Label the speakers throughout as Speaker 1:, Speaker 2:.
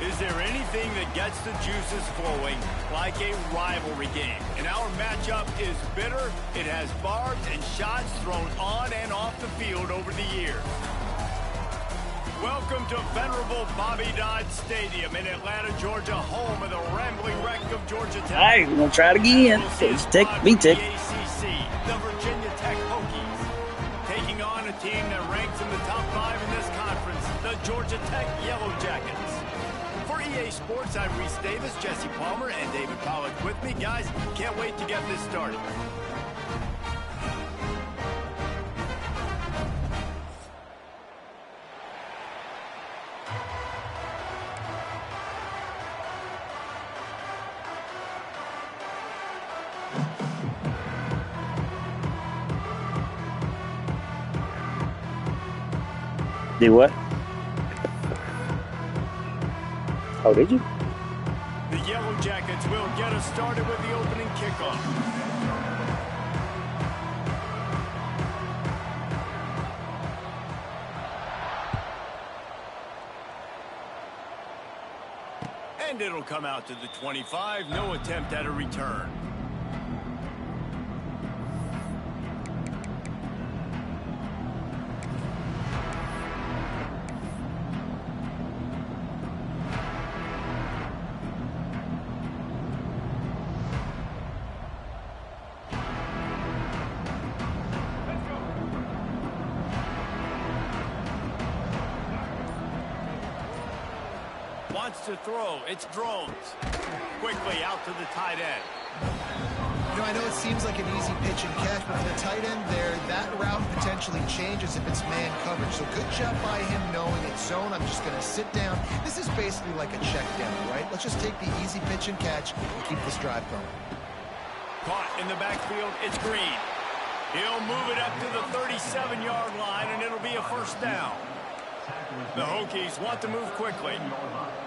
Speaker 1: Is there anything that gets the juices flowing like a rivalry game? And our matchup is bitter. It has barbs and shots thrown on and off the field over the years. Welcome to venerable Bobby Dodd Stadium in Atlanta, Georgia, home of the rambling wreck of Georgia Tech.
Speaker 2: All right, we're going to try it again. It's Tech, B-Tech.
Speaker 1: The ACC, the Virginia Tech Hokies, taking on a team that ranks in the top 5 in this conference, the Georgia Tech Yellow Jackets. For EA Sports, I'm Reese Davis, Jesse Palmer, and David Pollack with me. Guys, can't wait to get this started.
Speaker 2: Do what? Oh, did you?
Speaker 1: The Yellow Jackets will get us started with the opening kickoff. And it'll come out to the 25. No attempt at a return. Wants to throw. It's Drones. Quickly out to the tight end.
Speaker 3: You know, I know it seems like an easy pitch and catch, but for the tight end there, that route potentially changes if it's man coverage. So good job by him knowing it's zone. I'm just going to sit down. This is basically like a check down, right? Let's just take the easy pitch and catch and keep this drive going.
Speaker 1: Caught in the backfield. It's Green. He'll move it up to the 37-yard line, and it'll be a first down. The Hokies want to move quickly.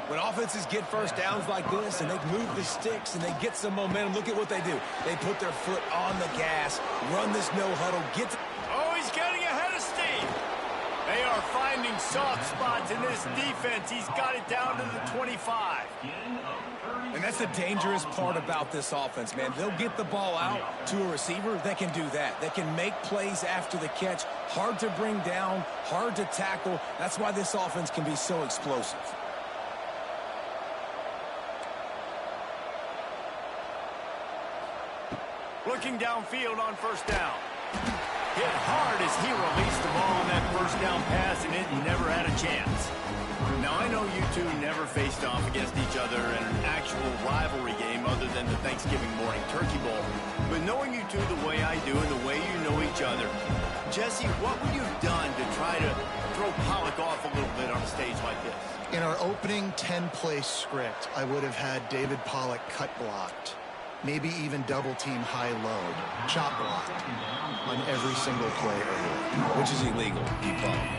Speaker 4: When offenses get first downs like this and they move the sticks and they get some momentum, look at what they do. They put their foot on the gas, run this no-huddle,
Speaker 1: Oh, he's getting ahead of steam. They are finding soft spots in this defense. He's got it down to the 25.
Speaker 4: And that's the dangerous part about this offense, man. They'll get the ball out to a receiver. They can do that. They can make plays after the catch. Hard to bring down, hard to tackle. That's why this offense can be so explosive.
Speaker 1: Looking downfield on first down. Hit hard as he released the ball on that first down pass, and it never had a chance. Now, I know you two never faced off against each other in an actual rivalry game other than the Thanksgiving morning turkey bowl. But knowing you two the way I do and the way you know each other, Jesse, what would you have done to try to throw Pollack off a little bit on a stage like this?
Speaker 3: In our opening 10-play script, I would have had David Pollack cut blocked. Maybe even double-team high-load, chop block on every single play early.
Speaker 4: Which is illegal,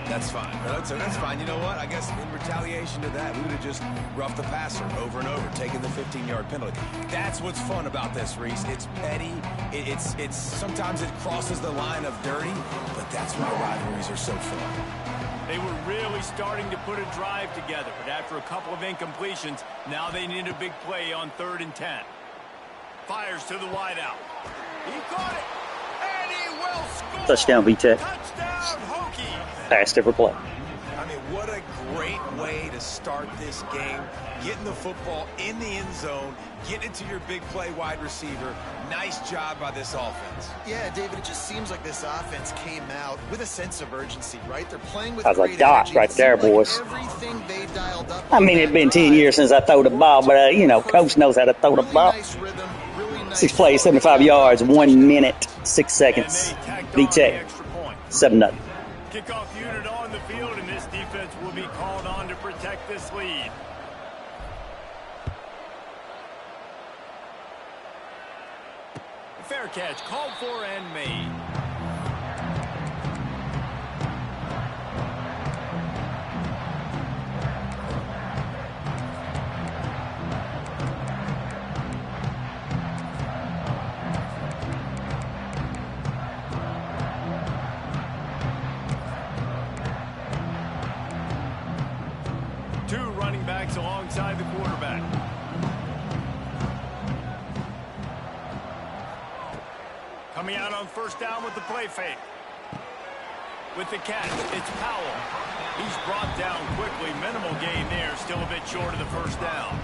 Speaker 4: That's fine. That's fine. You know what? I guess in retaliation to that, we would have just roughed the passer over and over, taking the 15-yard penalty. That's what's fun about this, Reese. It's petty. It's sometimes it crosses the line of dirty, but that's why rivalries are so fun.
Speaker 1: They were really starting to put a drive together, but after a couple of incompletions, now they need a big play on 3rd and 10. Fires to the wideout. He caught it, and he will score.
Speaker 2: Touchdown, B-Tech.
Speaker 1: Touchdown, Hokies.
Speaker 2: Passed every play.
Speaker 4: I mean, what a great way to start this game. Getting the football in the end zone, getting it to your big play wide receiver. Nice job by this offense.
Speaker 3: Yeah, David, it just seems like this offense came out with a sense of urgency, right? They're playing with
Speaker 2: I was like,
Speaker 3: great
Speaker 2: Doc,
Speaker 3: energy.
Speaker 2: right there, boys.
Speaker 3: Everything they dialed up.
Speaker 2: I mean, it's been 10 years since I throw the ball, but, you know, Coach knows how to throw the ball.
Speaker 3: Nice rhythm, really nice
Speaker 2: 6 plays, 75 yards, 1 minute, 6 seconds. B-Tech, 7-0.
Speaker 1: Kickoff unit on the field, and this defense will be called on to protect this lead. Fair catch called for and made. backs alongside the quarterback. Coming out on first down with the play fake. With the catch, it's Powell. He's brought down quickly. Minimal gain there, still a bit short of the first down.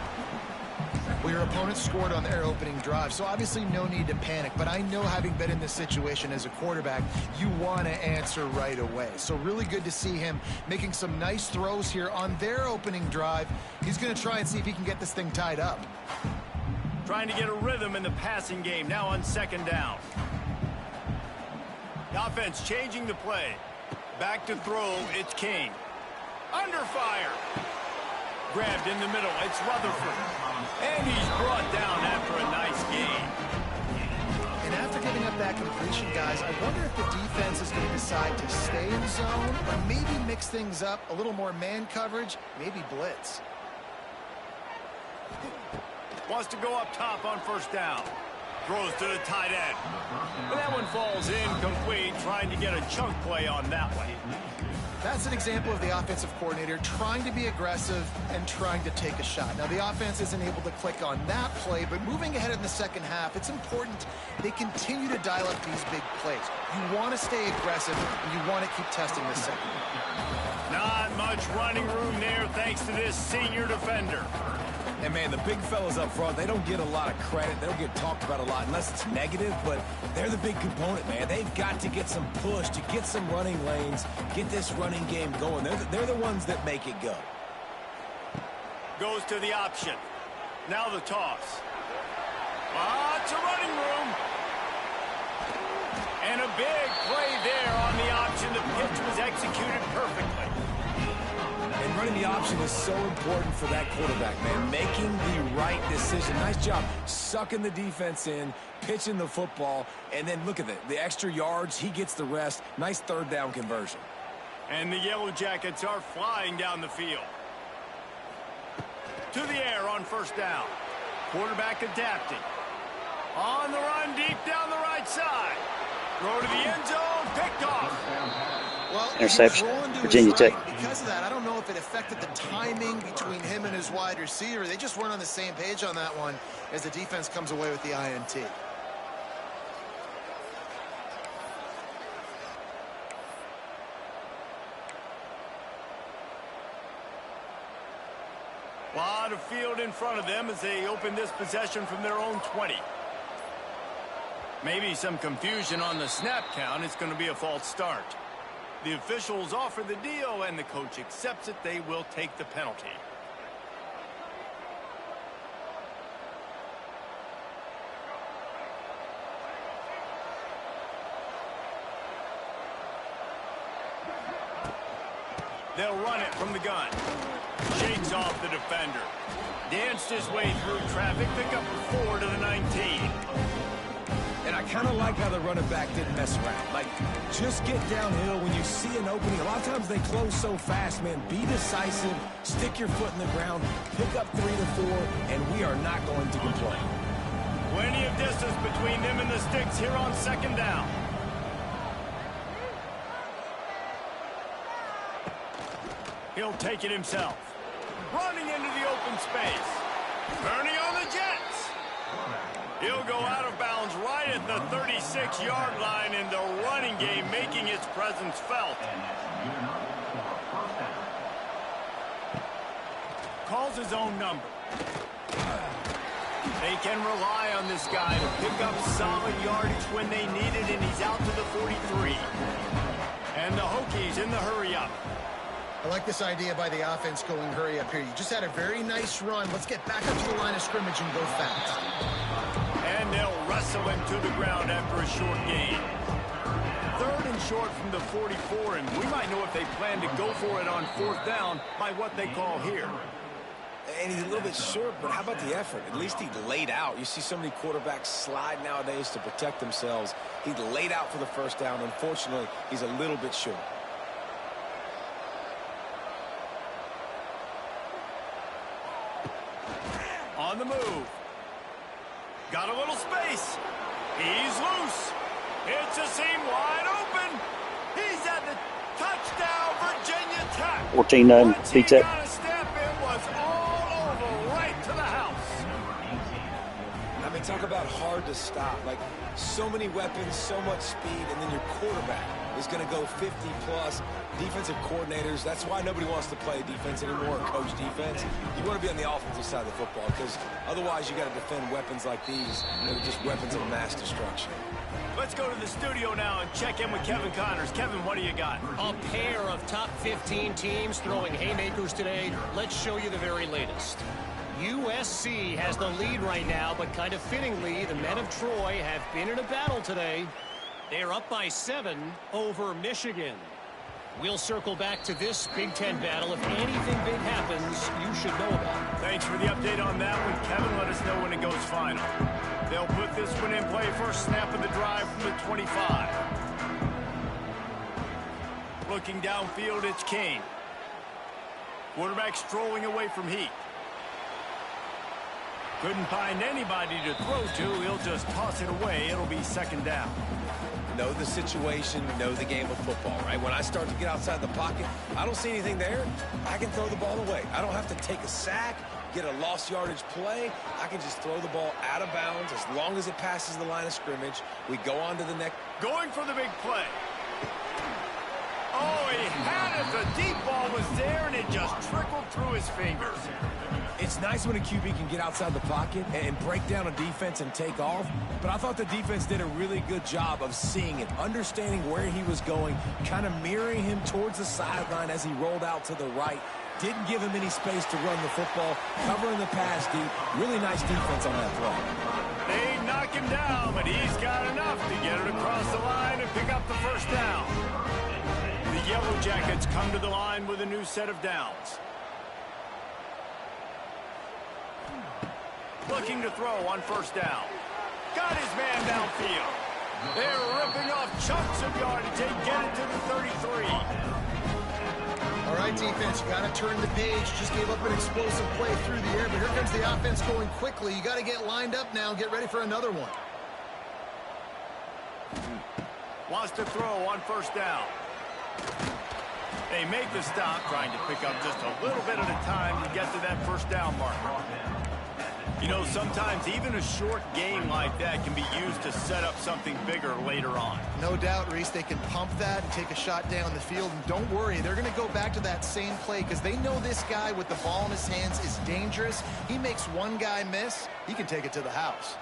Speaker 3: Well, your opponent scored on their opening drive, so obviously no need to panic. But I know, having been in this situation as a quarterback, you want to answer right away. So really good to see him making some nice throws here on their opening drive. He's going to try and see if he can get this thing tied up.
Speaker 1: Trying to get a rhythm in the passing game, now on second down. The offense changing the play. Back to throw, it's King. Under fire. Grabbed in the middle, it's Rutherford. And he's brought down after a nice gain.
Speaker 3: And after giving up that completion, guys, I wonder if the defense is going to decide to stay in zone or maybe mix things up, a little more man coverage, maybe blitz.
Speaker 1: Wants to go up top on first down. Throws to the tight end. But that one falls incomplete, trying to get a chunk play on that one.
Speaker 3: That's an example of the offensive coordinator trying to be aggressive and trying to take a shot. Now, the offense isn't able to click on that play, but moving ahead in the second half, it's important they continue to dial up these big plays. You want to stay aggressive, and you want to keep testing the second.
Speaker 1: Not much running room there thanks to this senior defender.
Speaker 4: And, man, the big fellas up front, they don't get a lot of credit. They don't get talked about a lot unless it's negative, but they're the big component, man. They've got to get some push, to get some running lanes, get this running game going. They're the ones that make it go.
Speaker 1: Goes to the option. Now the toss. Lots of running room. And a big play there on the option. The pitch was executed perfectly.
Speaker 4: And running the option is so important for that quarterback, man. Making the right decision. Nice job sucking the defense in, pitching the football, and then look at the extra yards. He gets the rest. Nice third down conversion.
Speaker 1: And the Yellow Jackets are flying down the field. To the air on first down. Quarterback adapting. On the run deep down the right side. Throw to the end zone. Picked off.
Speaker 3: Well,
Speaker 2: interception, Virginia Tech.
Speaker 3: Because of that, I don't know if it affected the timing between him and his wide receiver. They just weren't on the same page on that one as the defense comes away with the INT.
Speaker 1: Lot of field in front of them as they open this possession from their own 20. Maybe some confusion on the snap count. It's going to be a false start. The officials offer the deal, and the coach accepts it. They will take the penalty. They'll run it from the gun. Shakes off the defender. Danced his way through traffic. Pick up a 4 to the 19.
Speaker 4: And I kind of like how the running back didn't mess around. Like, just get downhill when you see an opening. A lot of times they close so fast, man. Be decisive, stick your foot in the ground, pick up 3 to 4, and we are not going to complain.
Speaker 1: Plenty of distance between them and the sticks here on second down. He'll take it himself. Running into the open space. Turning on the Jets. He'll go out of bounds right at the 36-yard line in the running game, making its presence felt. Calls his own number. They can rely on this guy to pick up solid yardage when they need it, and he's out to the 43. And the Hokies in the hurry-up.
Speaker 3: I like this idea by the offense going hurry up here. You just had a very nice run. Let's get back up to the line of scrimmage and go fast.
Speaker 1: And they'll wrestle him to the ground after a short gain. 3rd and short from the 44, and we might know if they plan to go for it on 4th down by what they call here.
Speaker 4: And he's a little bit short, but how about the effort? At least he laid out. You see so many quarterbacks slide nowadays to protect themselves. He laid out for the first down. Unfortunately, he's a little bit short.
Speaker 1: On the move. Got a little space. He's loose. It's a seam wide open. He's at the touchdown, Virginia Tech.
Speaker 2: 14-9,
Speaker 1: Once he
Speaker 2: P-Tech.
Speaker 1: got a step, it was all
Speaker 4: stop. Like, so many weapons, so much speed, and then your quarterback is going to go 50-plus. Defensive coordinators, that's why nobody wants to play defense anymore or coach defense. You want to be on the offensive side of the football because otherwise you got to defend weapons like these. They're just weapons of mass destruction.
Speaker 1: Let's go to the studio now and check in with Kevin Connors. Kevin, what do you got?
Speaker 5: A pair of top 15 teams throwing haymakers today. Let's show you the very latest. USC has the lead right now, but kind of fittingly, the men of Troy have been in a battle today. They're up by 7 over Michigan. We'll circle back to this Big Ten battle. If anything big happens, you should know about it.
Speaker 1: Thanks for the update on that one, Kevin. Let us know when it goes final. They'll put this one in play. First snap of the drive from the 25. Looking downfield, it's Kane. Quarterback strolling away from Heat. Couldn't find anybody to throw to. He'll just toss it away. It'll be second down.
Speaker 4: Know the situation, know the game of football, right? When I start to get outside the pocket, I don't see anything there, I can throw the ball away. I don't have to take a sack, get a lost yardage play. I can just throw the ball out of bounds as long as it passes the line of scrimmage. We go on to the next.
Speaker 1: Going for the big play. Oh, he had it. The deep ball was there, and it just trickled through his fingers.
Speaker 4: It's nice when a QB can get outside the pocket and break down a defense and take off, but I thought the defense did a really good job of seeing it, understanding where he was going, kind of mirroring him towards the sideline as he rolled out to the right. Didn't give him any space to run the football, covering the pass deep. Really nice defense on that play.
Speaker 1: They knock him down, but he's got enough to get it across the line and pick up the first down. The Yellow Jackets come to the line with a new set of downs. Looking to throw on first down. Got his man downfield. They're ripping off chunks of yardage. They get it to the 33.
Speaker 3: All right, defense, you got to turn the page. Just gave up an explosive play through the air, but here comes the offense going quickly. You got to get lined up now and get ready for another one.
Speaker 1: Wants to throw on first down. They make the stop, trying to pick up just a little bit at a time to get to that first down mark. You know, sometimes even a short game like that can be used to set up something bigger later on.
Speaker 3: No doubt, Reese, they can pump that and take a shot down the field. And don't worry, they're going to go back to that same play because they know this guy with the ball in his hands is dangerous. He makes one guy miss, he can take it to the house.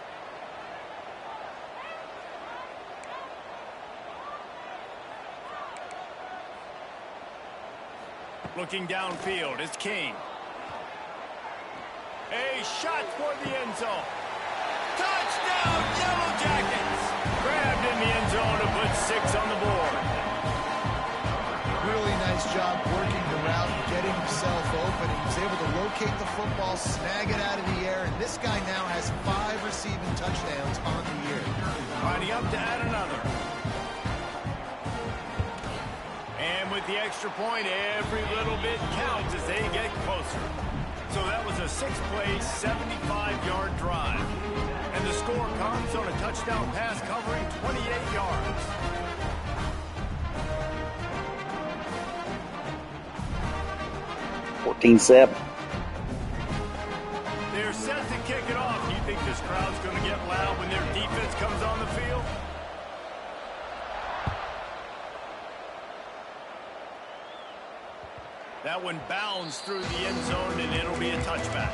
Speaker 1: Looking downfield, it's King. A shot for the end zone. Touchdown, Yellow Jackets! Grabbed in the end zone to put 6 on the board.
Speaker 3: Really nice job working the route and getting himself open. He was able to locate the football, snag it out of the air, and this guy now has 5 receiving touchdowns on the year.
Speaker 1: Lining up to add another. And with the extra point, every little bit counts as they get closer. So that was a 6-play, 75-yard drive. And the score comes on a touchdown pass covering 28 yards.
Speaker 2: $14-7.
Speaker 1: They're set to kick it off. Do you think this crowd's going to get loud when their defense comes on the field? That one bounds through the end zone, and it'll be a touchback.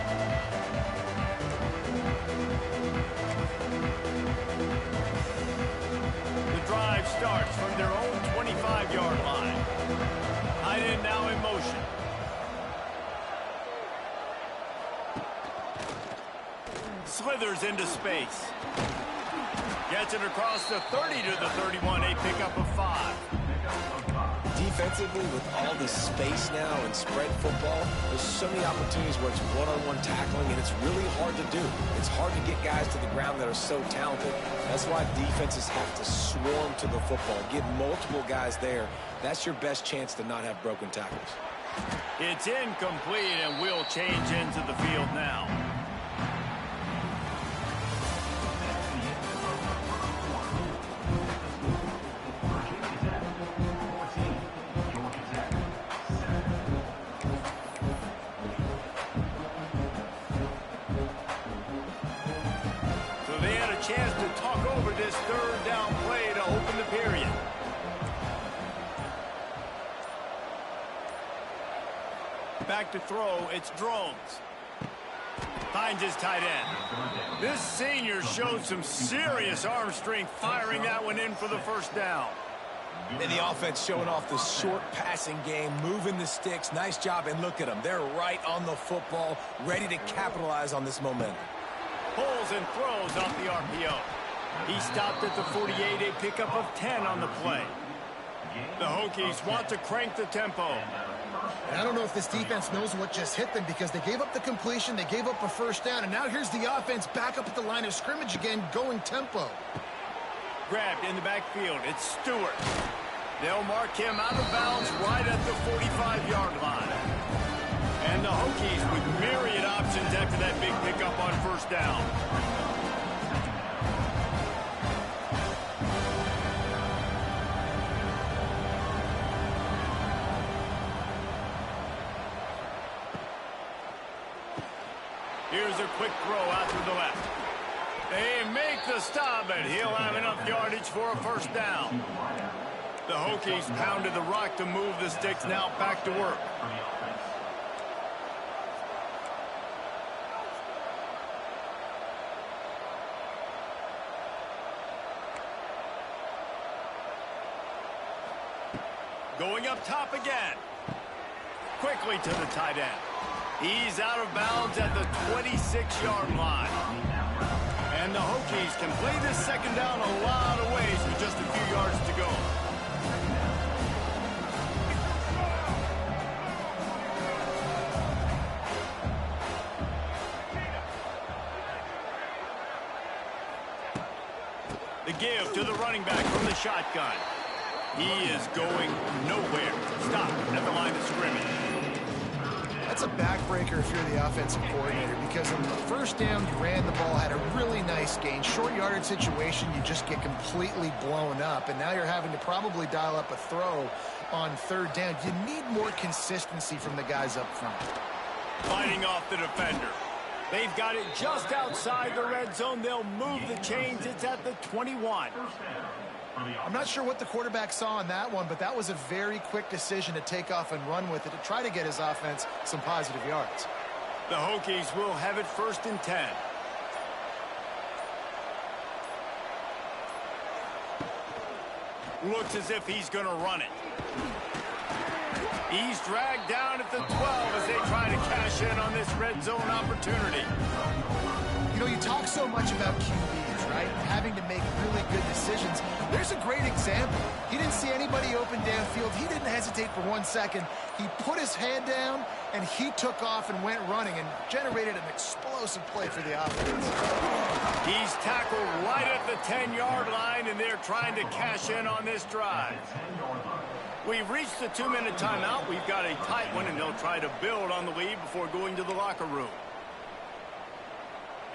Speaker 1: The drive starts from their own 25-yard line. Tight end now in motion. Slithers into space. Gets it across the 30 to the 31, a pickup of 5.
Speaker 4: Defensively, with all this space now and spread football, there's so many opportunities where it's one-on-one tackling, and it's really hard to do. It's hard to get guys to the ground that are so talented. That's why defenses have to swarm to the football, get multiple guys there. That's your best chance to not have broken tackles.
Speaker 1: It's incomplete, and will change into the field now. chance to talk over this third down play to open the period. Back to throw, it's Drones. Finds his tight end. This senior showed some serious arm strength firing that one in for the first down.
Speaker 4: And the offense showing off the short passing game, moving the sticks. Nice job, and look at them. They're right on the football, ready to capitalize on this momentum.
Speaker 1: Pulls and throws off the RPO. He stopped at the 48, a pickup of 10 on the play. The Hokies want to crank the tempo.
Speaker 3: And I don't know if this defense knows what just hit them because they gave up the completion, they gave up a first down, and now here's the offense back up at the line of scrimmage again, going tempo.
Speaker 1: Grabbed in the backfield, it's Stewart. They'll mark him out of bounds right at the 45-yard line. And the Hokies with myriad options after that big pickup on first down. Here's a quick throw out to the left. They make the stop, and he'll have enough yardage for a first down. The Hokies pounded the rock to move the sticks, now back to work. Going up top again. Quickly to the tight end. He's out of bounds at the 26-yard line. And the Hokies can play this second down a lot of ways with just a few yards to go. The give to the running back from the shotgun. He is going nowhere. Stop at the line of scrimmage.
Speaker 3: That's a backbreaker if you're the offensive coordinator because on the first down, you ran the ball, had a really nice gain. Short yardage situation, you just get completely blown up, and now you're having to probably dial up a throw on third down. You need more consistency from the guys up front.
Speaker 1: Fighting off the defender. They've got it just outside the red zone. They'll move the chains. It's at the 21.
Speaker 3: I'm not sure what the quarterback saw on that one, but that was a very quick decision to take off and run with it to try to get his offense some positive yards.
Speaker 1: The Hokies will have it 1st and 10. Looks as if he's going to run it. He's dragged down at the 12 as they try to cash in on this red zone opportunity.
Speaker 3: You know, you talk so much about QBs, right? Having to make really good decisions. There's a great example. He didn't see anybody open downfield. He didn't hesitate for 1 second. He put his head down, and he took off and went running and generated an explosive play for the offense.
Speaker 1: He's tackled right at the 10-yard line, and they're trying to cash in on this drive. We've reached the 2-minute timeout. We've got a tight one, and they'll try to build on the lead before going to the locker room.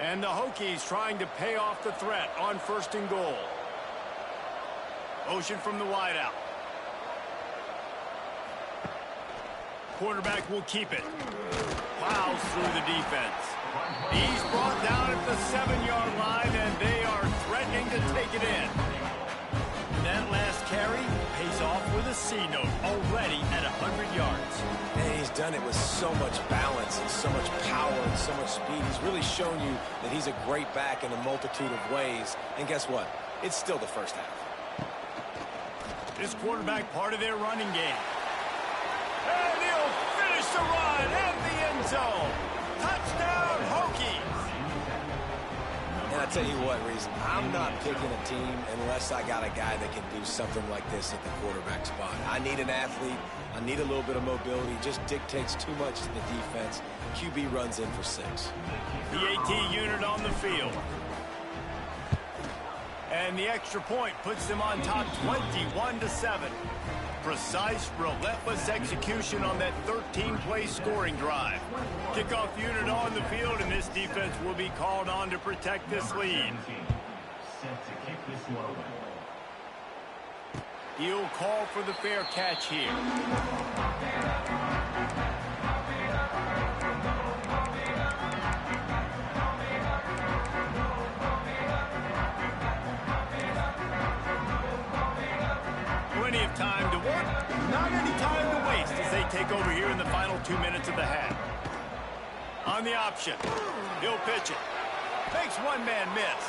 Speaker 1: And the Hokies trying to pay off the threat on 1st and goal. Motion from the wideout. Quarterback will keep it. Plows through the defense. He's brought down at the 7-yard line, and they are threatening to take it in. That last carry pays off with a C note already at 100 yards.
Speaker 4: And he's done it with so much balance and so much power and so much speed. He's really shown you that he's a great back in a multitude of ways. And guess what? It's still the first half.
Speaker 1: This quarterback part of their running game. And he'll finish the run at the end zone. Touchdown, Hokies.
Speaker 4: And I tell you what, Reese, I'm not picking a team unless I got a guy that can do something like this at the quarterback spot. I need an athlete. I need a little bit of mobility. Just dictates too much to the defense. QB runs in for 6.
Speaker 1: The AT unit on the field. And the extra point puts them on top 21-7. Precise, relentless execution on that 13-play scoring drive. Kickoff unit on the field, and this defense will be called on to protect this lead. He'll call for the fair catch here. take over here in the final 2 minutes of the half. On the option, he'll pitch it. Makes one man miss.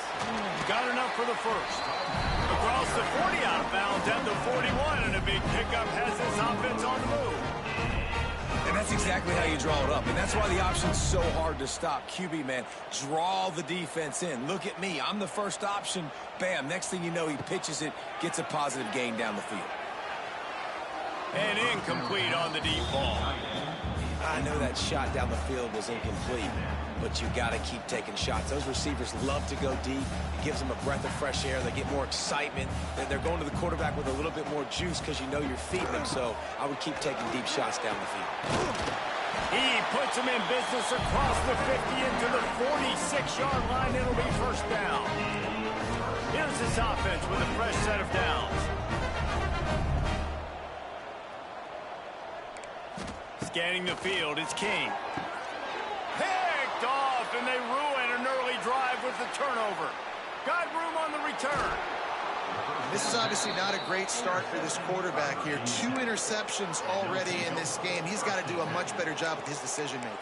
Speaker 1: Got enough for the first. Across the 40 out of bounds at the 41, and a big pickup has this offense on the move.
Speaker 4: And that's exactly how you draw it up. And that's why the option's so hard to stop. QB, man, draw the defense in. Look at me. I'm the first option. Bam. Next thing you know, he pitches it, gets a positive gain down the field.
Speaker 1: And incomplete on the deep ball.
Speaker 4: I know that shot down the field was incomplete, but you got to keep taking shots. Those receivers love to go deep. It gives them a breath of fresh air. They get more excitement. They're going to the quarterback with a little bit more juice because you know you're feeding them. So I would keep taking deep shots down the field.
Speaker 1: He puts him in business across the 50 into the 46-yard line. It'll be first down. Here's this offense with a fresh set of downs. Scanning the field, it's King. Picked off, and they ruin an early drive with the turnover. Got room on the return.
Speaker 3: This is obviously not a great start for this quarterback here. 2 interceptions already in this game. He's got to do a much better job with his decision-making.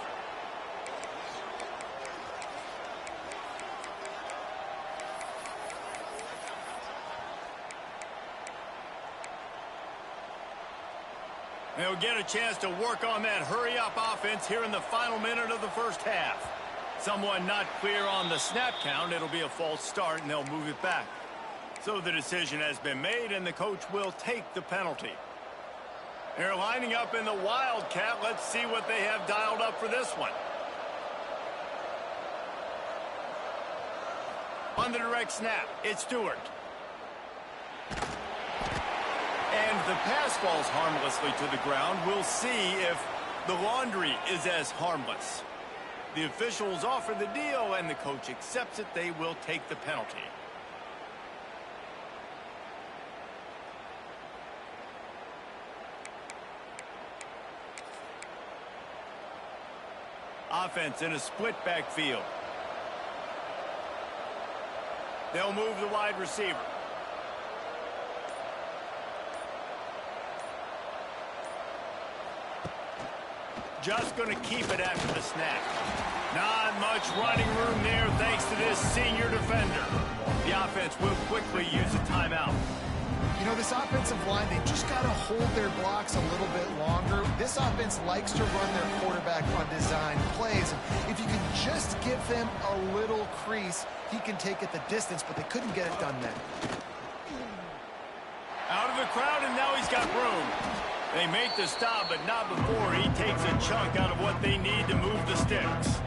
Speaker 1: They'll get a chance to work on that hurry-up offense here in the final minute of the first half. Someone not clear on the snap count. It'll be a false start, and they'll move it back. So the decision has been made, and the coach will take the penalty. They're lining up in the Wildcat. Let's see what they have dialed up for this one. On the direct snap, it's Stewart. And the pass falls harmlessly to the ground. We'll see if the laundry is as harmless. The officials offer the deal, and the coach accepts it. They will take the penalty. Offense in a split backfield. They'll move the wide receiver. Just going to keep it after the snap. Not much running room there thanks to this senior defender. The offense will quickly use a timeout.
Speaker 3: You know, this offensive line, they just got to hold their blocks a little bit longer. This offense likes to run their quarterback on design plays. And if you can just give them a little crease, he can take it the distance, but they couldn't get it done then.
Speaker 1: Out of the crowd, and now he's got room. They make the stop, but not before he takes a chunk out of what they need to move the sticks.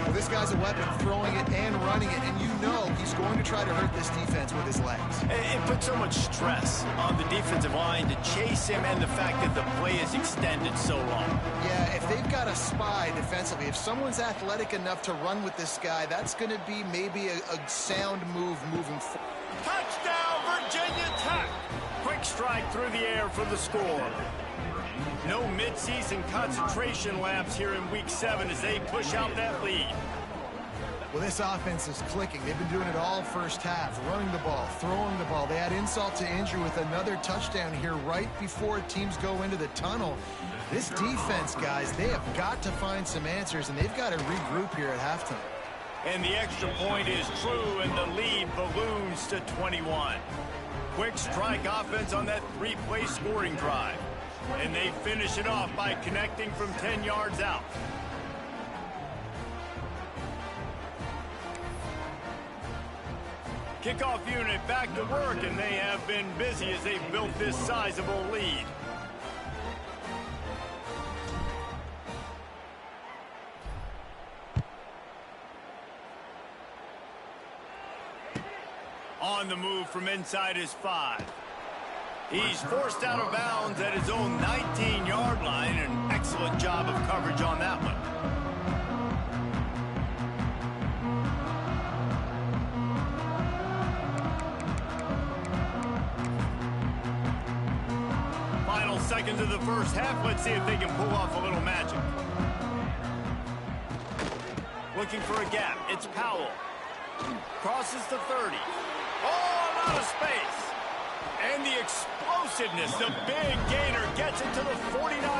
Speaker 3: Well, this guy's a weapon, throwing it and running it, and you know he's going to try to hurt this defense with his legs.
Speaker 1: It puts so much stress on the defensive line to chase him, and the fact that the play is extended so long.
Speaker 3: Yeah, if they've got a spy defensively, if someone's athletic enough to run with this guy, that's going to be maybe a sound move moving forward.
Speaker 1: Touchdown, Virginia Tech! Quick strike through the air for the score. No midseason concentration laps here in Week 7 as they push out that lead.
Speaker 3: Well, this offense is clicking. They've been doing it all first half, running the ball, throwing the ball. They add insult to injury with another touchdown here right before teams go into the tunnel. This defense, guys, they have got to find some answers, and they've got to regroup here at halftime.
Speaker 1: And the extra point is true, and the lead balloons to 21. Quick strike offense on that 3-play scoring drive. And they finish it off by connecting from 10 yards out. Kickoff unit back to work, and they have been busy as they've built this sizable lead. On the move from inside his 5. He's forced out of bounds at his own 19-yard line. An excellent job of coverage on that one. Final seconds of the first half. Let's see if they can pull off a little magic. Looking for a gap. It's Powell. Crosses the 30. Oh, out of space. And the explosiveness, the big gainer gets it to the 49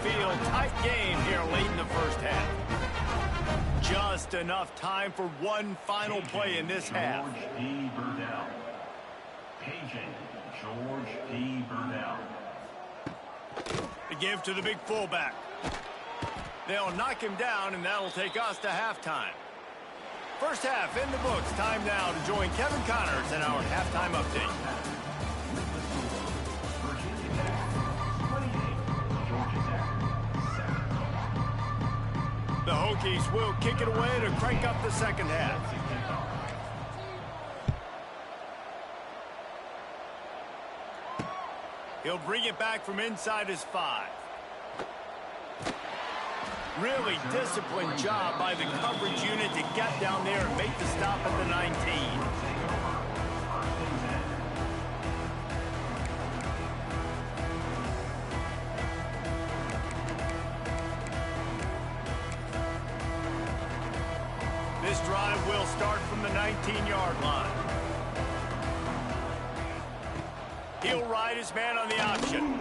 Speaker 1: field. Tight game here late in the first half. Just enough time for one final play in this half.
Speaker 6: George P. Burdell. Paging George P. Burdell.
Speaker 1: The give to the big fullback. They'll knock him down, and that'll take us to halftime. First half in the books. Time now to join Kevin Connors in our halftime update. The Hokies will kick it away to crank up the second half. He'll bring it back from inside his 5. Really disciplined job by the coverage unit to get down there and make the stop at the 19. This drive will start from the 19-yard line. He'll ride his man on the option.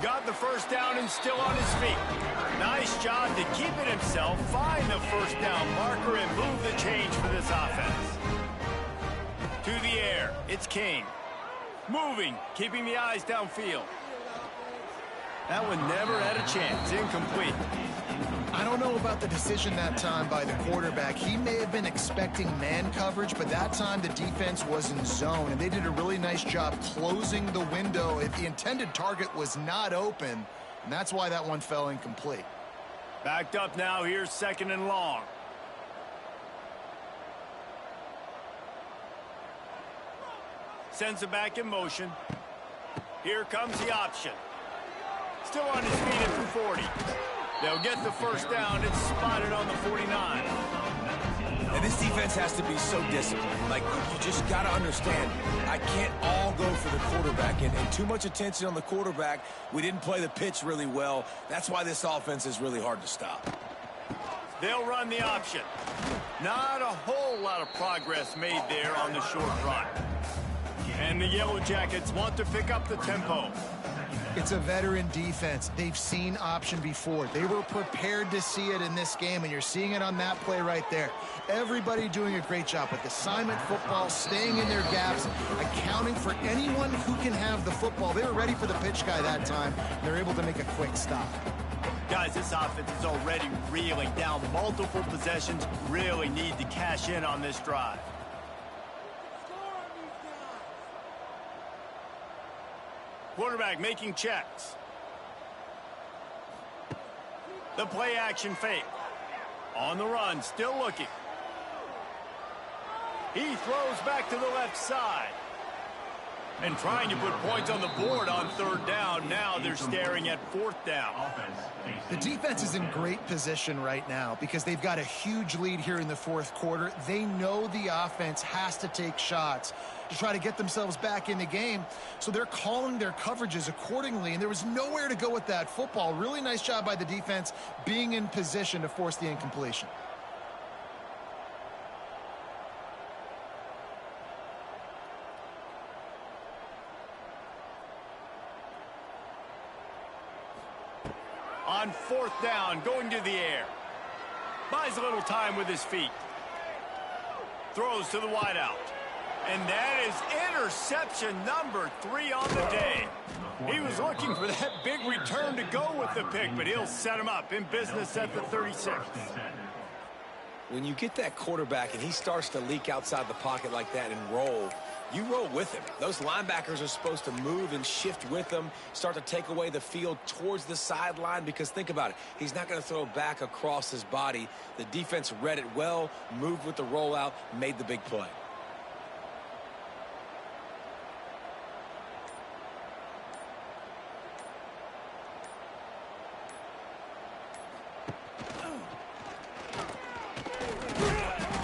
Speaker 1: Got the first down and still on his feet. Nice job to keep it himself, find the first down marker, and move the change for this offense. To the air, it's King. Moving, keeping the eyes downfield. That one never had a chance, incomplete.
Speaker 3: I don't know about the decision that time by the quarterback. He may have been expecting man coverage, but that time the defense was in zone, and they did a really nice job closing the window if the intended target was not open, and that's why that one fell incomplete.
Speaker 1: Backed up now, here's 2nd and long. Sends it back in motion. Here comes the option. Still on his feet at the 40. They'll get the first down. It's spotted on the 49.
Speaker 4: And this defense has to be so disciplined. Like, you just got to understand, I can't all go for the quarterback. And too much attention on the quarterback. We didn't play the pitch really well. That's why this offense is really hard to stop.
Speaker 1: They'll run the option. Not a whole lot of progress made there on the short run. And the Yellow Jackets want to pick up the tempo.
Speaker 3: It's a veteran defense. They've seen option before. They were prepared to see it in this game, and you're seeing it on that play right there. Everybody doing a great job with assignment football, staying in their gaps, accounting for anyone who can have the football. They were ready for the pitch guy that time. They're able to make a quick stop.
Speaker 1: Guys, this offense is already reeling down multiple possessions. Really need to cash in on this drive. Quarterback making checks. The play action fake. On the run, still looking. He throws back to the left side. And trying to put points on the board on 3rd down. Now they're staring at 4th down.
Speaker 3: The defense is in great position right now because they've got a huge lead here in the 4th quarter. They know the offense has to take shots to try to get themselves back in the game. So they're calling their coverages accordingly, and there was nowhere to go with that football. Really nice job by the defense being in position to force the incompletion.
Speaker 1: On 4th down, going to the air. Buys a little time with his feet. Throws to the wideout. And that is interception number 3 on the day. He was looking for that big return to go with the pick, but he'll set him up in business at the 36.
Speaker 4: When you get that quarterback and he starts to leak outside the pocket like that and roll, you roll with him. Those linebackers are supposed to move and shift with him, start to take away the field towards the sideline, because think about it. He's not going to throw back across his body. The defense read it well, moved with the rollout, made the big play.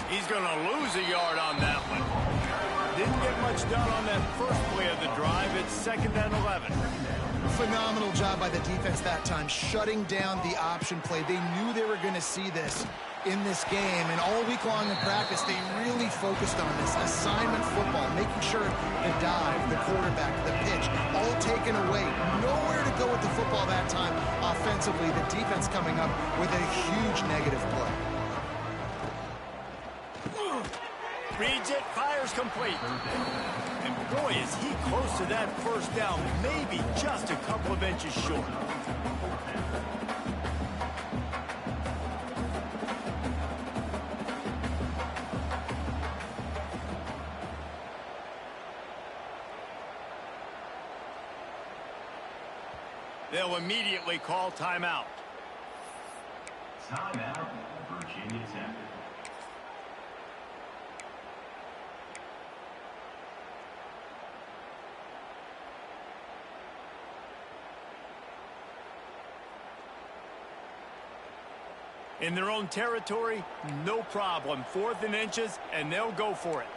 Speaker 1: He's going to lose a yard on that one. Didn't get much done on that first play of the drive. It's 2nd and 11.
Speaker 3: Phenomenal job by the defense that time, shutting down the option play. They knew they were going to see this in this game, and all week long in practice, they really focused on this assignment football, making sure the dive, the quarterback, the pitch, all taken away. Nowhere to can't go with the football that time offensively. The defense coming up with a huge negative play.
Speaker 1: Reads it, fires complete. And boy, is he close to that first down, maybe just a couple of inches short. They'll immediately call timeout.
Speaker 6: Timeout, Virginia Tech.
Speaker 1: In their own territory, no problem. 4th and inches, and they'll go for it.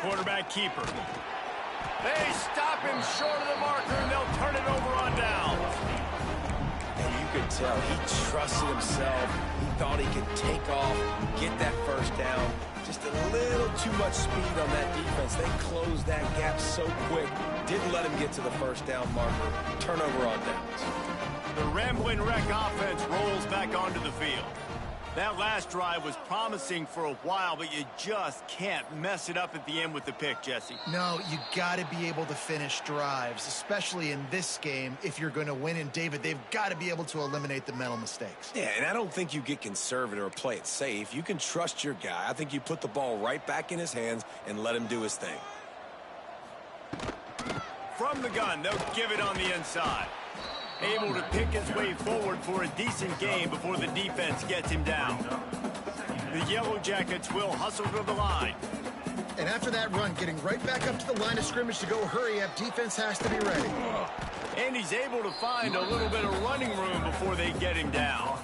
Speaker 1: Quarterback keeper. They stop him short of the marker, and they'll turn it over on downs.
Speaker 4: And you could tell he trusted himself. He thought he could take off, get that first down. Just a little too much speed on that defense. They closed that gap so quick. Didn't let him get to the first down marker. Turnover on downs.
Speaker 1: The Rambling Wreck offense rolls back onto the field. That last drive was promising for a while, but you just can't mess it up at the end with the pick, Jesse.
Speaker 3: No, you got to be able to finish drives, especially in this game. If you're going to win, and David, they've got to be able to eliminate the mental mistakes.
Speaker 4: Yeah, and I don't think you get conservative or play it safe. You can trust your guy. I think you put the ball right back in his hands and let him do his thing.
Speaker 1: From the gun, they'll give it on the inside. Able to pick his way forward for a decent game before the defense gets him down. The Yellow Jackets will hustle to the line.
Speaker 3: And after that run, getting right back up to the line of scrimmage to go hurry up, defense has to be ready.
Speaker 1: And he's able to find a little bit of running room before they get him down.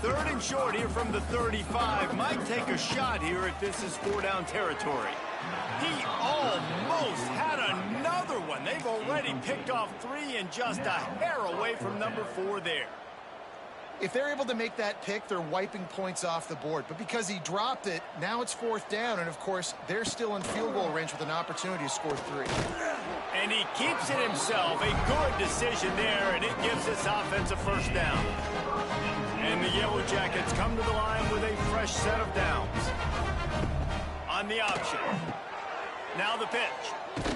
Speaker 1: 3rd and short here from the 35. Might take a shot here if this is 4-down territory. He almost had another one. They've already picked off 3 and just a hair away from number 4 there.
Speaker 3: If they're able to make that pick, they're wiping points off the board. But because he dropped it, now it's 4th down. And, of course, they're still in field goal range with an opportunity to score 3.
Speaker 1: And he keeps it himself. A good decision there, and it gives this offense a first down. And the Yellow Jackets come to the line with a fresh set of downs. On the option. Now the pitch.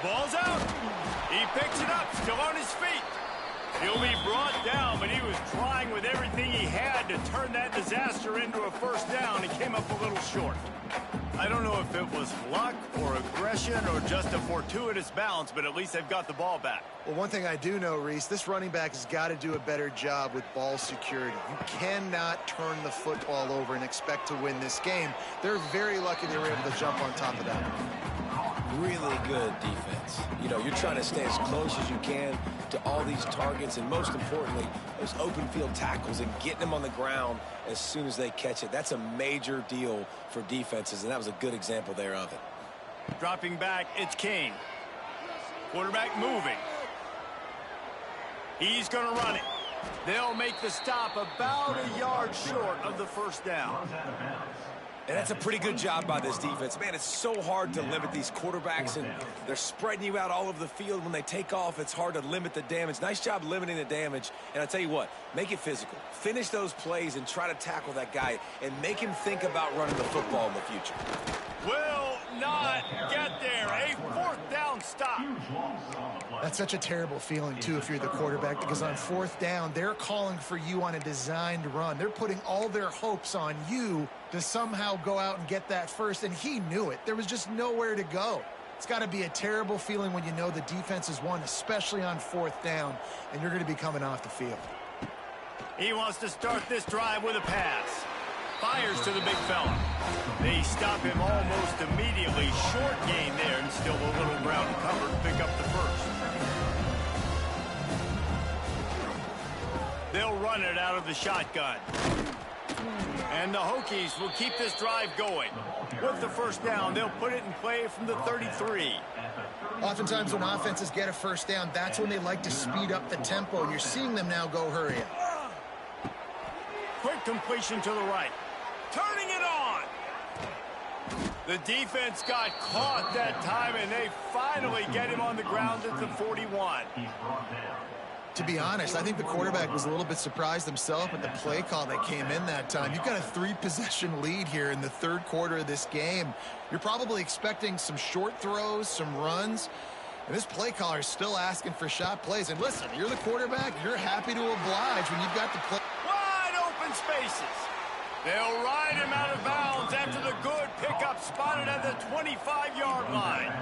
Speaker 1: Ball's out. He picks it up, still on his feet. He'll be brought down, but he was trying with everything he had to turn that disaster into a first down. He came up a little short. I don't know if it was luck or aggression or just a fortuitous bounce, but at least they've got the ball back.
Speaker 3: Well, one thing I do know, Reese, this running back has got to do a better job with ball security. You cannot turn the football over and expect to win this game. They're very lucky they were able to jump on top of that.
Speaker 4: Really good defense. You know, you're trying to stay as close as you can to all these targets, and most importantly, those open field tackles and getting them on the ground as soon as they catch it. That's a major deal for defenses, and that was a good example there of it.
Speaker 1: Dropping back, it's King. Quarterback moving. He's going to run it. They'll make the stop about a yard short of the first down.
Speaker 4: And that's a pretty good job by this defense. Man, it's so hard to limit these quarterbacks, and they're spreading you out all over the field. When they take off, it's hard to limit the damage. Nice job limiting the damage. And I tell you what, make it physical. Finish those plays and try to tackle that guy and make him think about running the football in the future.
Speaker 1: Will not get there. A 4th down stop.
Speaker 3: That's such a terrible feeling, too, if you're the quarterback, because on 4th down, they're calling for you on a designed run. They're putting all their hopes on you to somehow go out and get that first, and he knew it. There was just nowhere to go. It's got to be a terrible feeling when you know the defense has won, especially on 4th down, and you're going to be coming off the field.
Speaker 1: He wants to start this drive with a pass. Fires to the big fella. They stop him almost immediately. Short gain there, and still a little ground cover to pick up the first. They'll run it out of the shotgun. And the Hokies will keep this drive going. With the first down, they'll put it in play from the 33.
Speaker 3: Oftentimes when offenses get a first down, that's when they like to speed up the tempo, and you're seeing them now go hurry up.
Speaker 1: Quick completion to the right. turning it on. The defense got caught that time, and they finally get him on the ground at the 41.
Speaker 3: To be honest, I think the quarterback was a little bit surprised himself at the play call that came in that time. You've got a 3-possession lead here in the third quarter of this game. You're probably expecting some short throws, some runs, and this play caller is still asking for shot plays. And listen, you're the quarterback. You're happy to oblige when you've got the play.
Speaker 1: Wide open spaces. They'll ride him out of bounds after the good pickup spotted at the 25-yard line.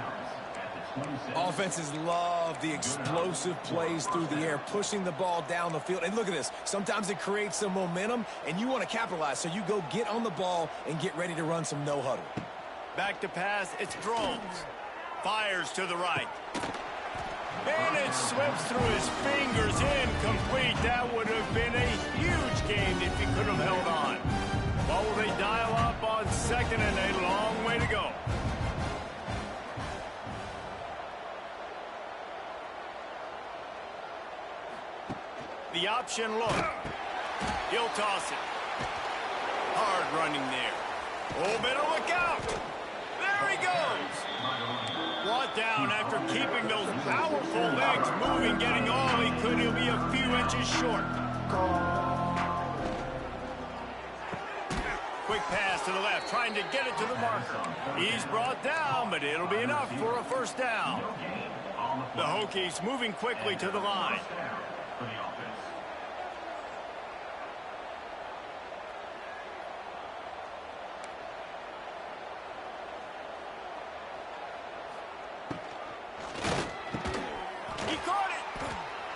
Speaker 4: Offenses love the explosive plays through the air, pushing the ball down the field. And look at this. Sometimes it creates some momentum, and you want to capitalize. So you go get on the ball and get ready to run some no-huddle.
Speaker 1: Back to pass. It's Drones. Fires to the right. And it slips through his fingers, incomplete. That would have been a huge gain if he could have held on. Well, will they dial up on second and a long way to go? The option look. He'll toss it. Hard running there. Oh, better look out. There he goes. Brought down after keeping those powerful legs moving, getting all he could. He'll be a few inches short. Quick pass to the left, trying to get it to the marker. He's brought down, but it'll be enough for a first down. The Hokies moving quickly to the line.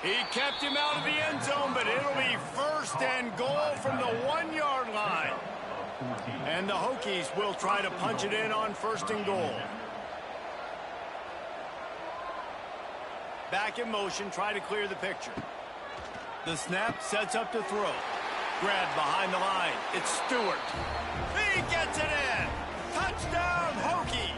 Speaker 1: He kept him out of the end zone, but it'll be first and goal from the 1-yard line. And the Hokies will try to punch it in on first and goal. Back in motion, try to clear the picture. The snap sets up to throw. Grabbed behind the line. It's Stewart. He gets it in. Touchdown, Hokies.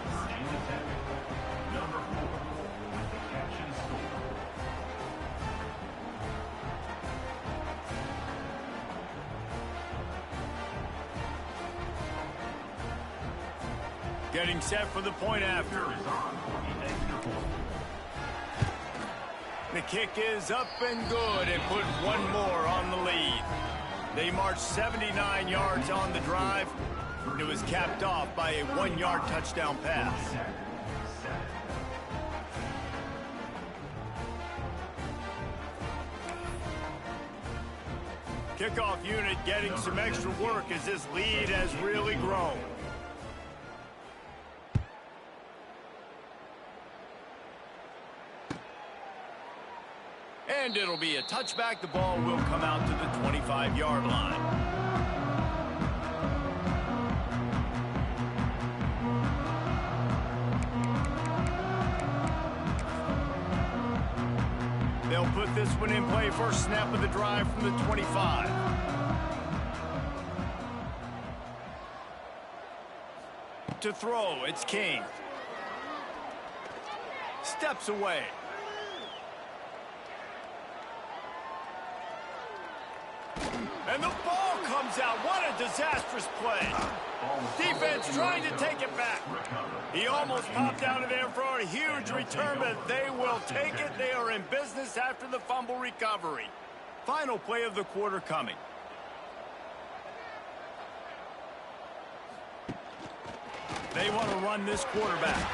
Speaker 1: Getting set for the point after. The kick is up and good and put one more on the lead. They marched 79 yards on the drive. It was capped off by a 1-yard touchdown pass. Kickoff unit getting some extra work as this lead has really grown. And it'll be a touchback. The ball will come out to the 25-yard line. They'll put this one in play. First snap of the drive from the 25. To throw, it's King. Steps away. And the ball comes out. What a disastrous play. Defense trying to take it back. He almost popped out of there for a huge return, but they will take it. They are in business after the fumble recovery. Final play of the quarter coming. They want to run this quarterback.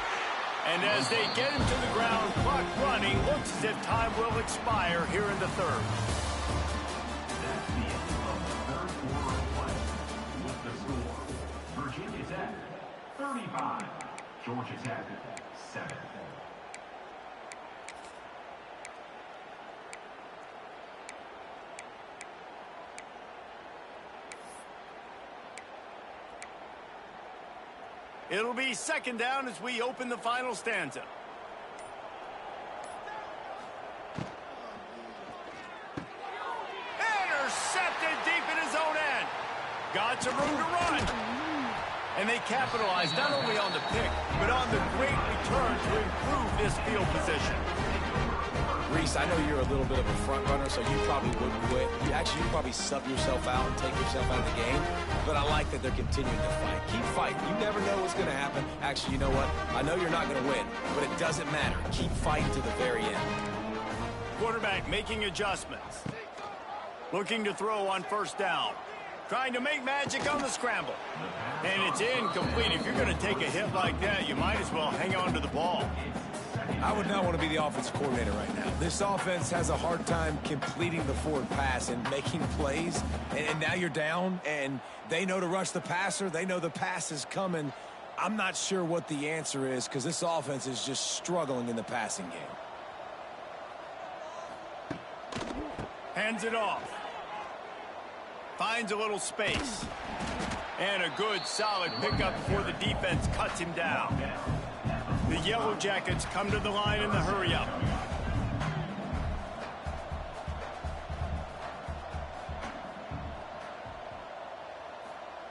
Speaker 1: And as they get him to the ground, clock running, looks as if time will expire here in the third.
Speaker 6: Virginia Tech, 35. Georgia Tech, 7.
Speaker 1: It'll be second down as we open the final stanza. Intercepted deep in his own end. Got some room to run. And they capitalized not only on the pick, but on the great return to improve this field position.
Speaker 4: Reese, I know you're a little bit of a front runner, so you probably would quit. You'd probably sub yourself out and take yourself out of the game. But I like that they're continuing to fight. Keep fighting. You never know what's going to happen. Actually, you know what? I know you're not going to win, but it doesn't matter. Keep fighting to the very end.
Speaker 1: Quarterback making adjustments. Looking to throw on first down. Trying to make magic on the scramble. And it's incomplete. If you're going to take a hit like that, you might as well hang on to the ball.
Speaker 4: I would not want to be the offensive coordinator right now. This offense has a hard time completing the forward pass and making plays. And now you're down, and they know to rush the passer. They know the pass is coming. I'm not sure what the answer is because this offense is just struggling in the passing game.
Speaker 1: Hands it off. Finds a little space. And a good, solid pickup before the defense cuts him down. The Yellow Jackets come to the line in the hurry-up.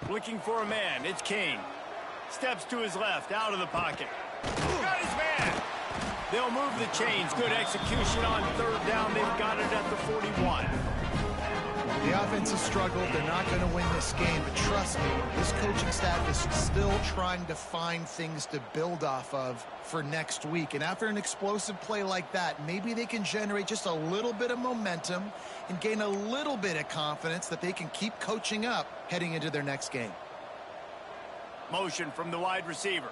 Speaker 1: Looking for a man. It's Kane. Steps to his left, out of the pocket. Got his man. They'll move the chains. Good execution on third down. They've got it at the 41.
Speaker 3: The offense has struggled. They're not going to win this game, but trust me, this coaching staff is still trying to find things to build off of for next week. And after an explosive play like that, maybe they can generate just a little bit of momentum and gain a little bit of confidence that they can keep coaching up heading into their next game.
Speaker 1: Motion from the wide receiver.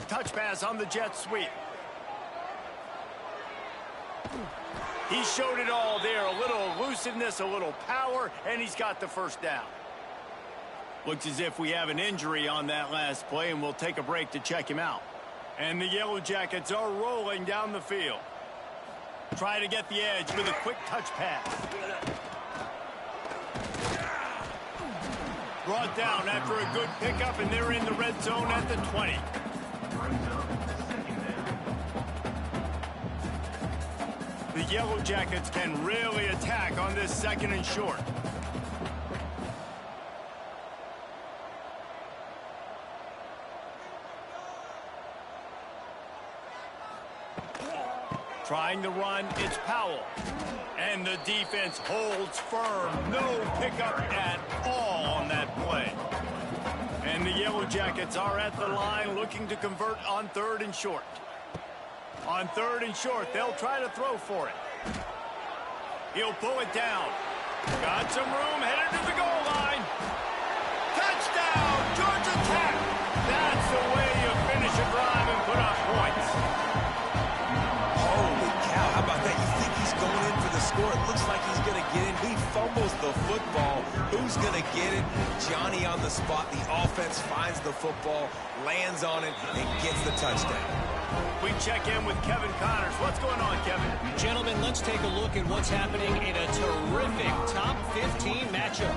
Speaker 1: Touch pass on the jet sweep. He showed it all there. A little elusiveness, a little power, and he's got the first down. Looks as if we have an injury on that last play, and we'll take a break to check him out. And the Yellow Jackets are rolling down the field. Try to get the edge with a quick touch pass. Brought down after a good pickup, and they're in the red zone at the 20. The Yellow Jackets can really attack on this second and short. Trying to run, it's Powell. And the defense holds firm. No pickup at all on that play. And the Yellow Jackets are at the line looking to convert on third and short. On third and short, they'll try to throw for it. He'll pull it down. Got some room, headed to the goal line. Touchdown, Georgia Tech. That's the way you finish a drive and put up points.
Speaker 4: Holy cow, how about that? You think he's going in for the score. It looks like he's going to get in. He fumbles the football. Who's going to get it? Johnny on the spot. The offense finds the football, lands on it, and gets the touchdown.
Speaker 1: We check in with Kevin Connors. What's going on, Kevin?
Speaker 5: Gentlemen, let's take a look at what's happening in a terrific top 15 matchup.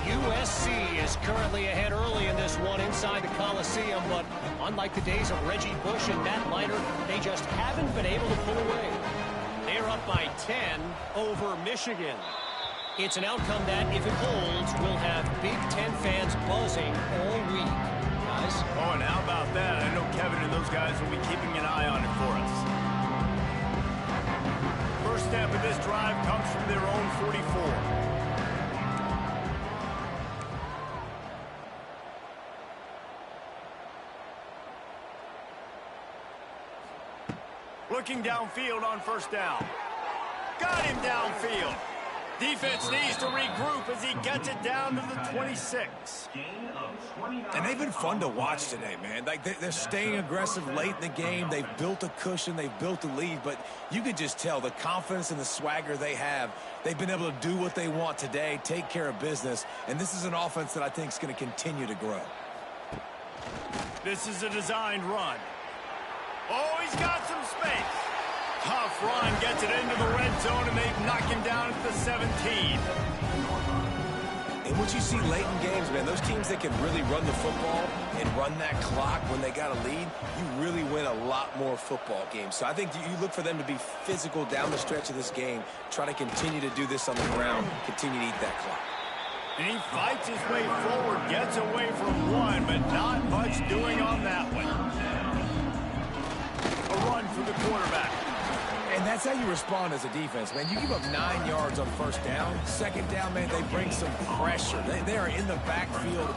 Speaker 5: USC is currently ahead early in this one inside the Coliseum, but unlike the days of Reggie Bush and Matt Leiter, they just haven't been able to pull away. They're up by 10 over Michigan. It's an outcome that, if it holds, will have Big Ten fans buzzing all week. Guys?
Speaker 1: Oh, and how about that? I know Kevin and those guys will be keeping an eye on it for us. First step of this drive comes from their own 44. Looking downfield on first down. Got him downfield. Defense needs to regroup as he gets it down to the 26.
Speaker 4: And they've been fun to watch today, man. Like they're staying aggressive late in the game. They've built a cushion. They've built a lead. But you can just tell the confidence and the swagger they have. They've been able to do what they want today, take care of business. And this is an offense that I think is going to continue to grow.
Speaker 1: This is a designed run. Oh, he's got some space. Tough run, gets it into the red zone, and they've knocked him down at the 17.
Speaker 4: And what you see late in games, man, those teams that can really run the football and run that clock when they got a lead, you really win a lot more football games. So I think you look for them to be physical down the stretch of this game, try to continue to do this on the ground, continue to eat that clock.
Speaker 1: And he fights his way forward, gets away from one, but not much doing on that one. A run for the quarterback.
Speaker 4: And that's how you respond as a defense, man. You give up 9 yards on first down. Second down, man, they bring some pressure. They are in the backfield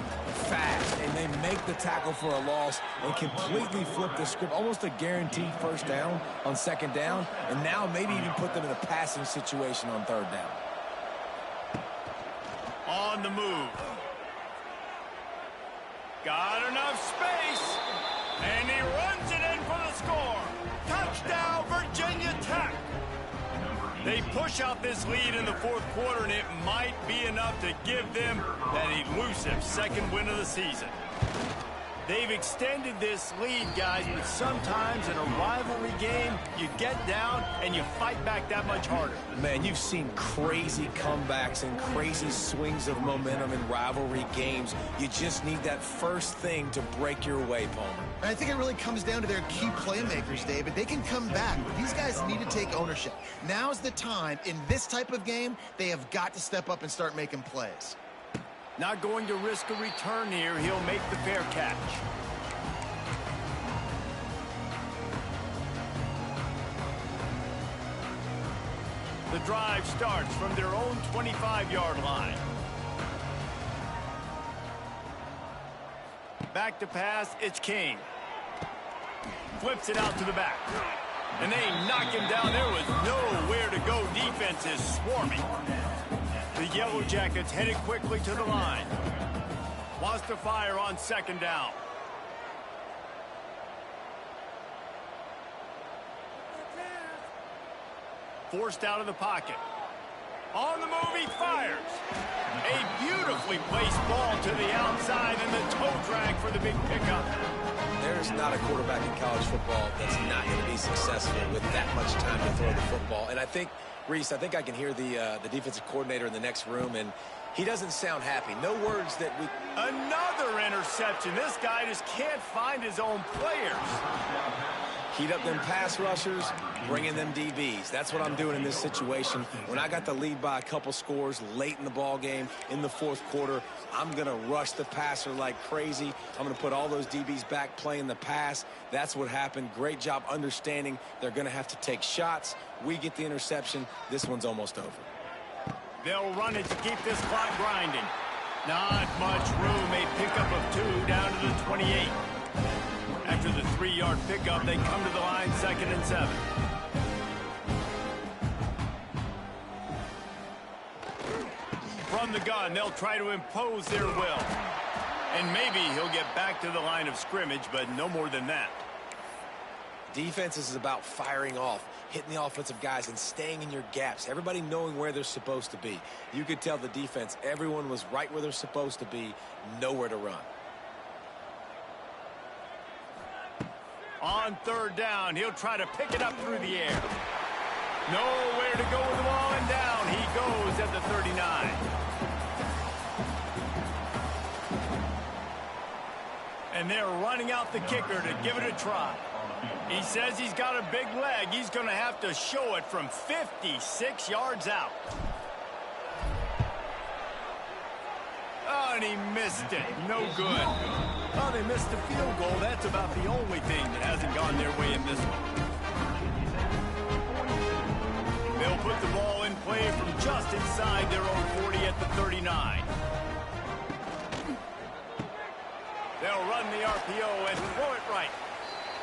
Speaker 4: fast, and they make the tackle for a loss and completely flip the script. Almost a guaranteed first down on second down, and now maybe even put them in a passing situation on third down.
Speaker 1: On the move. Got enough space, and he runs it in for the score. Touchdown, Virginia Tech. They push out this lead in the fourth quarter, and it might be enough to give them that elusive second win of the season. They've extended this lead, guys, but sometimes in a rivalry game, you get down and you fight back that much harder.
Speaker 4: Man, you've seen crazy comebacks and crazy swings of momentum in rivalry games. You just need that first thing to break your way, Palmer.
Speaker 3: And I think it really comes down to their key playmakers, David. They can come back, but these guys need to take ownership. Now's the time. In this type of game, they have got to step up and start making plays.
Speaker 1: Not going to risk a return here. He'll make the fair catch. The drive starts from their own 25-yard line. Back to pass, it's King. Flips it out to the back. And they knock him down. There was nowhere to go. Defense is swarming. The Yellow Jackets headed quickly to the line. Wants to fire on second down. Forced out of the pocket. On the move, he fires. A beautifully placed ball to the outside and the toe drag for the big pickup.
Speaker 4: There's not a quarterback in college football that's not going to be successful with that much time to throw the football. And I think, Reese, I think I can hear the defensive coordinator in the next room, and he doesn't sound happy. No words that we...
Speaker 1: Another interception. This guy just can't find his own players.
Speaker 4: Heat up them pass rushers, bring in them DBs. That's what I'm doing in this situation. When I got the lead by a couple scores late in the ball game, in the fourth quarter, I'm going to rush the passer like crazy. I'm going to put all those DBs back playing the pass. That's what happened. Great job understanding they're going to have to take shots. We get the interception. This one's almost over.
Speaker 1: They'll run it to keep this clock grinding. Not much room. A pickup of 2 down to the 28. After the 3-yard pickup, they come to the line 2nd and 7. From the gun, they'll try to impose their will. And maybe he'll get back to the line of scrimmage, but no more than that.
Speaker 4: Defense is about firing off, hitting the offensive guys and staying in your gaps. Everybody knowing where they're supposed to be. You could tell the defense, everyone was right where they're supposed to be, nowhere to run.
Speaker 1: On 3rd down, he'll try to pick it up through the air. Nowhere to go with the ball, and down he goes at the 39. And they're running out the kicker to give it a try. He says he's got a big leg. He's going to have to show it from 56 yards out. Oh, and he missed it. No good. Oh, they missed the field goal. That's about the only thing that hasn't gone their way in this one. They'll put the ball in play from just inside their own 40 at the 39. They'll run the RPO and throw it right.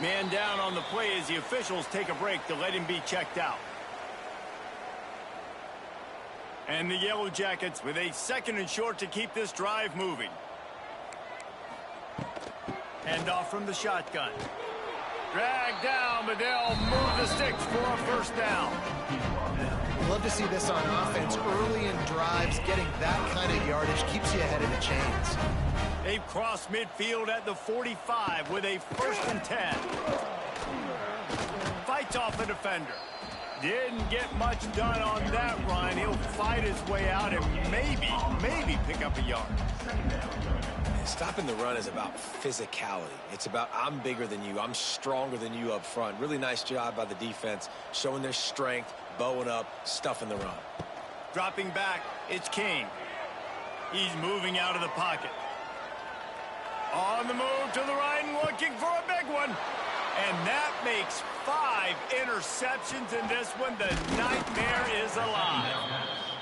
Speaker 1: Man down on the play as the officials take a break to let him be checked out. And the Yellow Jackets with a 2nd and short to keep this drive moving. Hand off from the shotgun. Drag down, but they'll move the sticks for a 1st down.
Speaker 3: Love to see this on offense. Early in drives, getting that kind of yardage keeps you ahead of the chains.
Speaker 1: They've crossed midfield at the 45 with a 1st and 10. Fights off the defender. Didn't get much done on that run. He'll fight his way out and maybe pick up a yard.
Speaker 4: Stopping the run is about physicality. It's about I'm bigger than you. I'm stronger than you up front. Really nice job by the defense, showing their strength, bowing up, stuffing the run.
Speaker 1: Dropping back, it's King. He's moving out of the pocket. On the move to the right and looking for a big one. And that makes 5 interceptions in this one. The nightmare is alive.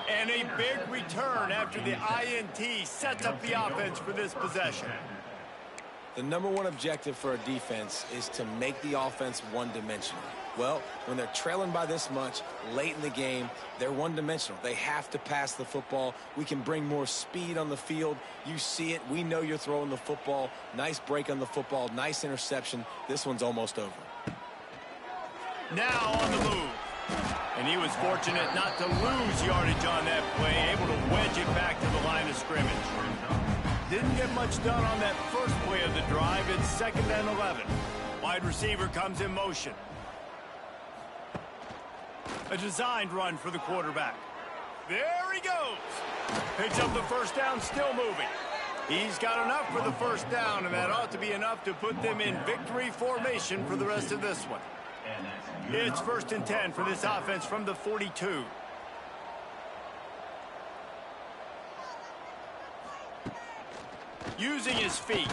Speaker 1: And a big return after the INT sets up the offense for this possession.
Speaker 4: The #1 objective for a defense is to make the offense one-dimensional. Well, when they're trailing by this much late in the game, they're one-dimensional. They have to pass the football. We can bring more speed on the field. You see it. We know you're throwing the football. Nice break on the football. Nice interception. This one's almost over.
Speaker 1: Now on the move. And he was fortunate not to lose yardage on that play, able to wedge it back to the line of scrimmage. Didn't get much done on that first play of the drive. It's 2nd and 11. Wide receiver comes in motion. A designed run for the quarterback. There he goes. Picks up the first down, still moving. He's got enough for the first down, and that ought to be enough to put them in victory formation for the rest of this one. It's 1st and 10 for this offense from the 42. Using his feet.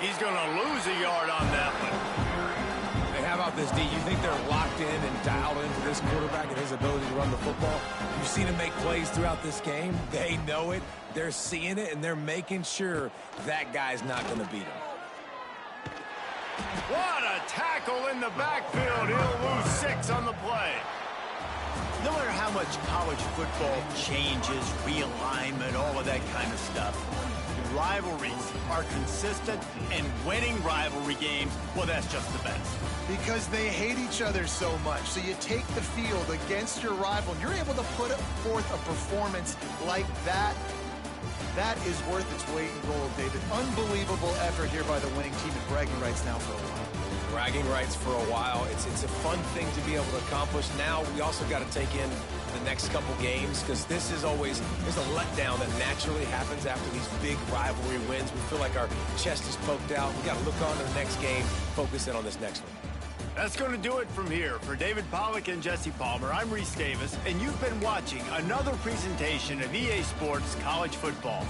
Speaker 1: He's going to lose a yard on that one.
Speaker 4: Hey, how about this, D? You think they're locked in and dialed into this quarterback and his ability to run the football? You've seen him make plays throughout this game. They know it. They're seeing it, and they're making sure that guy's not going to beat him.
Speaker 1: What a tackle in the backfield. He'll lose 6 on the play. No matter how much college football changes, realignment, all of that kind of stuff, rivalries are consistent, and winning rivalry games, well, that's just the best.
Speaker 3: Because they hate each other so much. So you take the field against your rival, and you're able to put forth a performance like that. That is worth its weight in gold, David. Unbelievable effort here by the winning team, and bragging rights now for a while.
Speaker 4: Bragging rights for a while. It's a fun thing to be able to accomplish. Now we also got to take in the next couple games, because this is always, there's a letdown that naturally happens after these big rivalry wins. We feel like our chest is poked out. We got to look on to the next game, focus in on this next one.
Speaker 1: That's going to do it from here. For David Pollack and Jesse Palmer, I'm Reese Davis, and you've been watching another presentation of EA Sports College Football.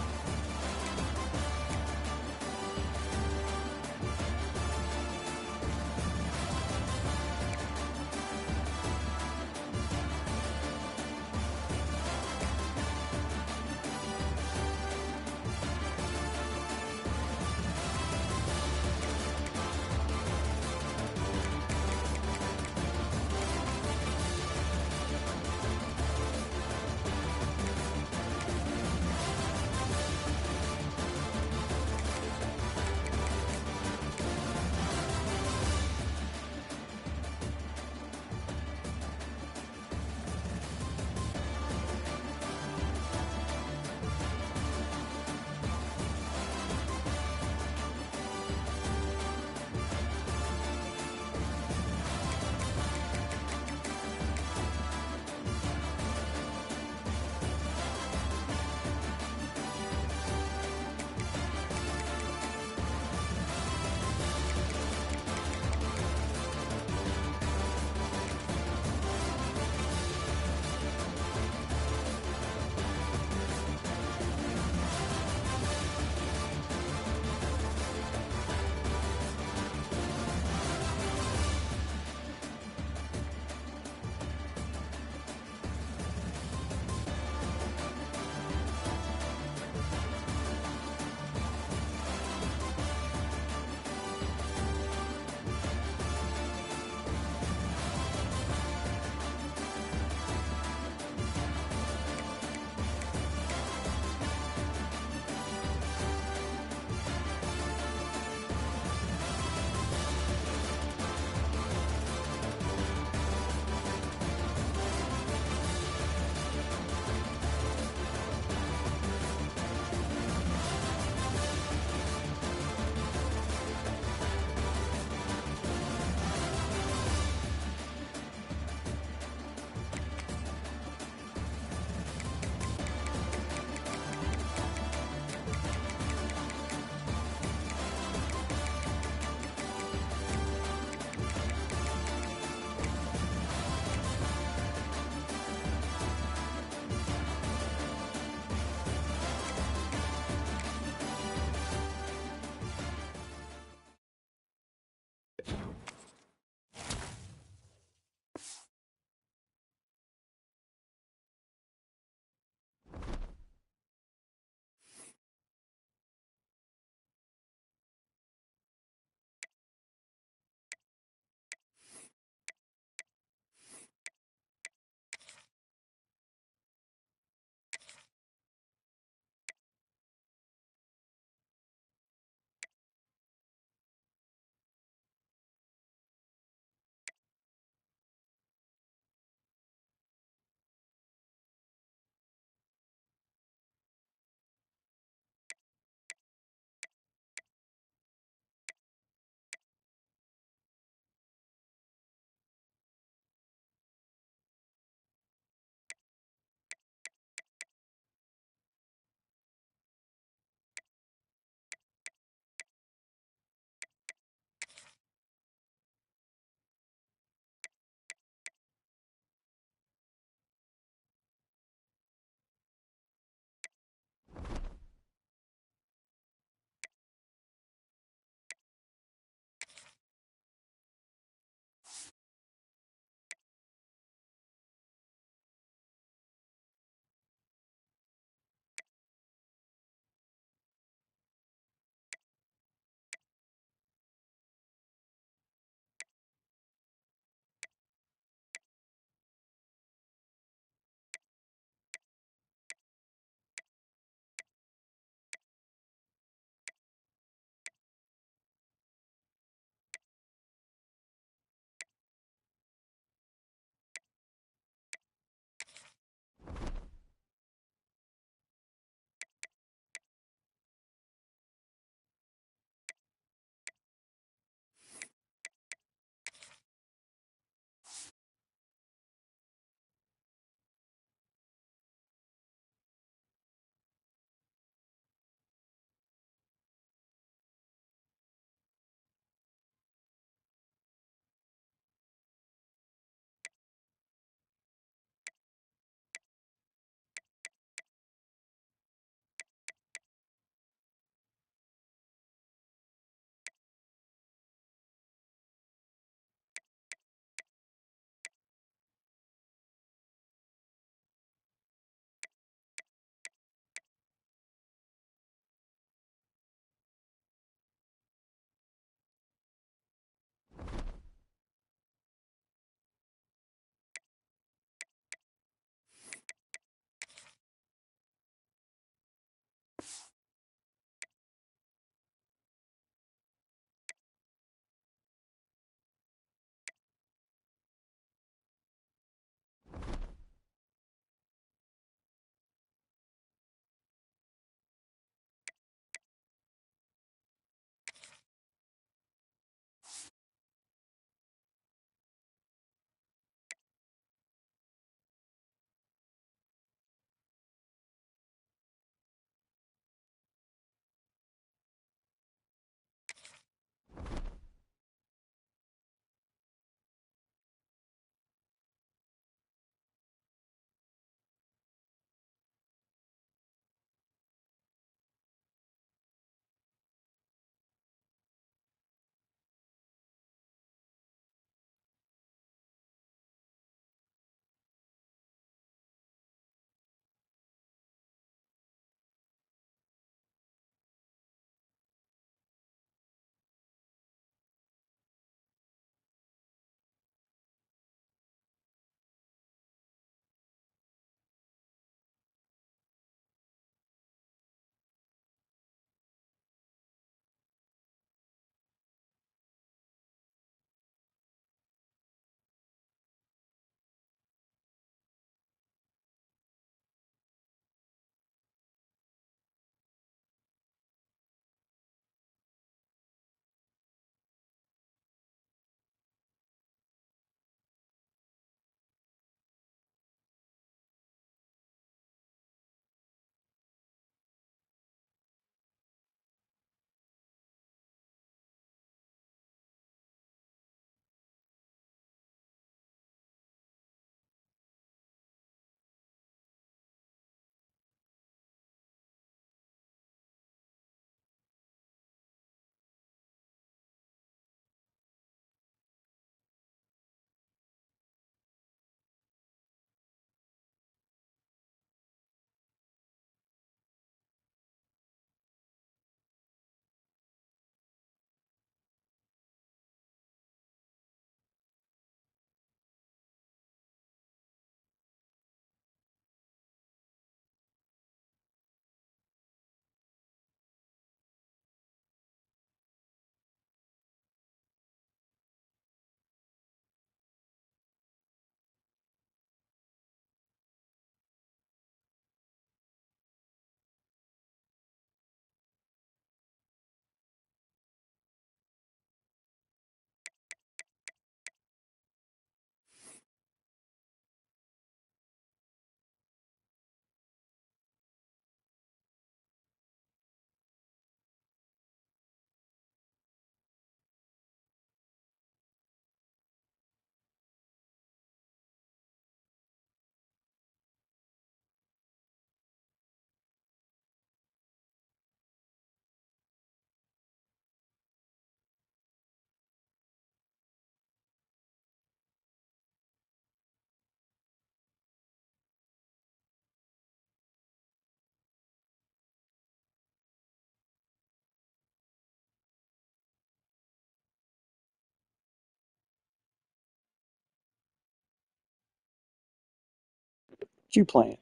Speaker 2: What you playing?